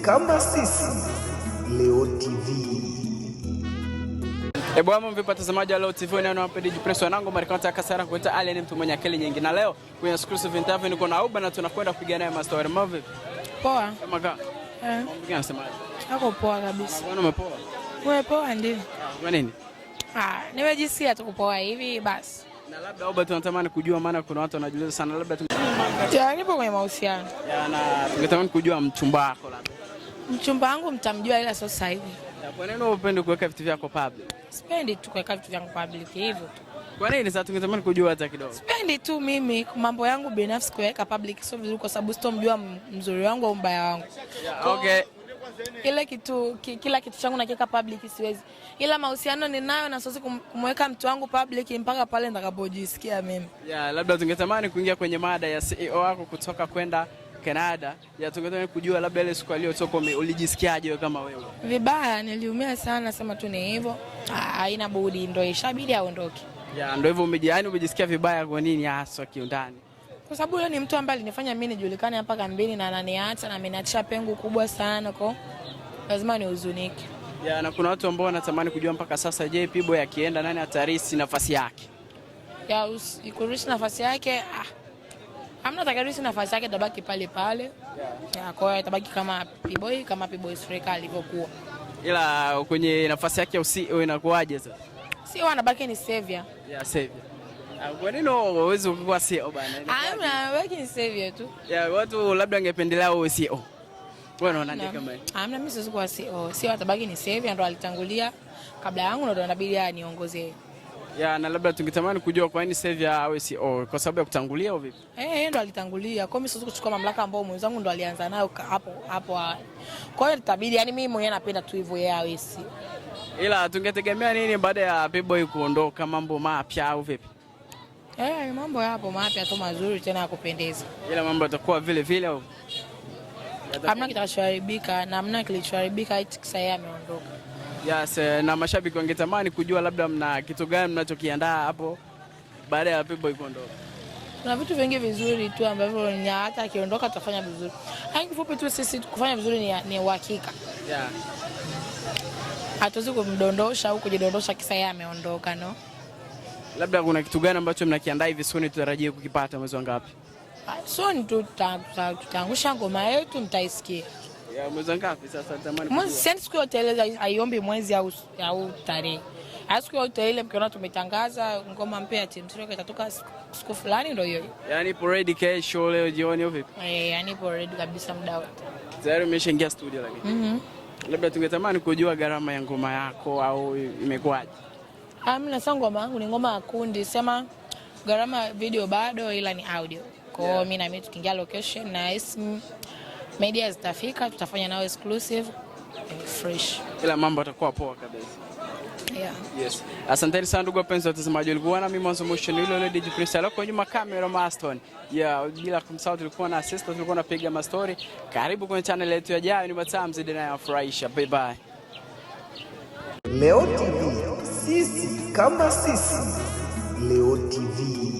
kama sisi. Leo TV. Bwana vipi watazamaji wa Leo TV na hapa DJ Press wanangu Marekani Kasara kuita Ali ni mtu mwenye akili nyingi, na leo kwenye exclusive interview niko na Uba na tunakwenda kupiga naye mastori mavi. Poa. Kama ka. Mambo gani unasemaje? Hako poa kabisa. Bwana umepoa? Wewe poa ndio. Kwa nini? Nimejisikia tu kupoa hivi basi. Na labda Uba tunatamani kujua, maana kuna watu wanajiuliza sana labda nipo kwenye mahusiano. Na tungetamani kujua mchumba wako labda. Mchumba wangu mtamjua ila sio sasa hivi. Kwa nini unapenda kuweka vitu vyako public? Sipendi tu kuweka vitu vyangu public hivyo tu. Kwa nini sasa tungetamani kujua hata kidogo? Sipendi tu mimi mambo yangu binafsi kuweka public, sio vizuri kwa sababu sitomjua mzuri wangu au mbaya wangu. Okay. Kila kitu changu nakiweka public siwezi. Ila mahusiano ninayo na siwezi kumweka mtu wangu public mpaka pale nitakapojisikia mimi. Labda tungetamani kuingia kwenye mada ya CEO wako kutoka kwenda Canada. Tungetamani kujua labda ile siku aliyotoka ulijisikiaje wewe kama wewe? Vibaya, niliumia sana, sema tu ni hivyo. Haina budi, ndio ishabidi aondoke. Ndio hivyo umejisikia vibaya kwa nini hasa kiundani? Kwa sababu yule ni mtu ambaye alinifanya mimi nijulikane hapa kambini na ananiacha na ameniachia pengo kubwa sana, kwa lazima nihuzunike. Na kuna watu ambao wanatamani kujua mpaka sasa, je, P-Boy akienda nani atarisi nafasi yake? Ikurisi nafasi yake, hamna takarisi nafasi yake, tabaki pale pale. Kwa hiyo tabaki kama P-Boy Afrika alivyokuwa. Ila kwenye nafasi yake ya CEO inakuaje sasa? CEO anabaki ni savior. Savior. Kwa nini uweze kuwa CEO bana? Anabaki ni savior tu. Watu labda wangependelea uwe CEO. Wewe unaona kama hiyo? Hamna, mimi siwezi kuwa CEO. CEO atabaki ni savior, ndo alitangulia kabla yangu, ndo inabidi aniongoze. Na labda tungetamani kujua kwa nini savior awe CEO, kwa sababu ya kutangulia au vipi? Yeye ndo alitangulia. Kwa mimi siwezi kuchukua mamlaka ambayo mwenzangu ndo alianza nayo hapo. Kwa hiyo itabidi, yani mimi mwenyewe napenda tu hivyo yeye awe CEO. Ila tungetegemea nini baada ya P-Boy kuondoka, mambo mapya au vipi? Mambo yapo mapya tu mazuri tena ya kupendeza. Ila mambo yatakuwa vile vile au? Hamna kitakachoharibika na hamna kilichoharibika eti kisa yeye ameondoka. Na mashabiki wangetamani kujua labda mna kitu gani mnachokiandaa hapo baada ya P-Boy kuondoka. Kuna vitu vingi vizuri tu ambavyo hata akiondoka tutafanya vizuri. Kifupi tu sisi kufanya vizuri ni uhakika. Hatuwezi kumdondosha au kujidondosha kisa yeye ameondoka, no. Labda kuna kitu gani ambacho mnakiandaa hivi soon tutarajie kukipata mwezi ngapi? Soon tutaangusha ngoma yetu, mtaisikia. Mwezi ngapi sasa natamani? Mwezi siku yote ile haiombi mwezi au tarehe. Siku yote ile mkiona tumetangaza ngoma mpya ya Team Sireka itatoka siku fulani, ndio hiyo. Ipo ready kesho leo jioni au vipi? Ipo ready kabisa muda wote. Tayari umeshaingia studio lakini. Labda tungetamani kujua gharama ya ngoma yako au imekuaje? Mimi na ngoma yangu ni ngoma ya kundi, sema gharama video bado, ila ni audio. Kwa hiyo mimi na mimi tukiingia location na media zitafika, tutafanya nao exclusive fresh. Ila mambo yatakuwa poa kabisa. Yes. Asante sana ndugu wapenzi watazamaji, ulikuwa na mimi mwanzo mwisho ile DJ Prince leo kwa nyuma kamera Maston. Bila kumsahau tulikuwa na assistant, tulikuwa napiga mastori. Karibu kwenye channel yetu ya Jayo ni matamu zidi na yafurahisha. Bye bye. Leo TV, sisi kama sisi. Leo TV.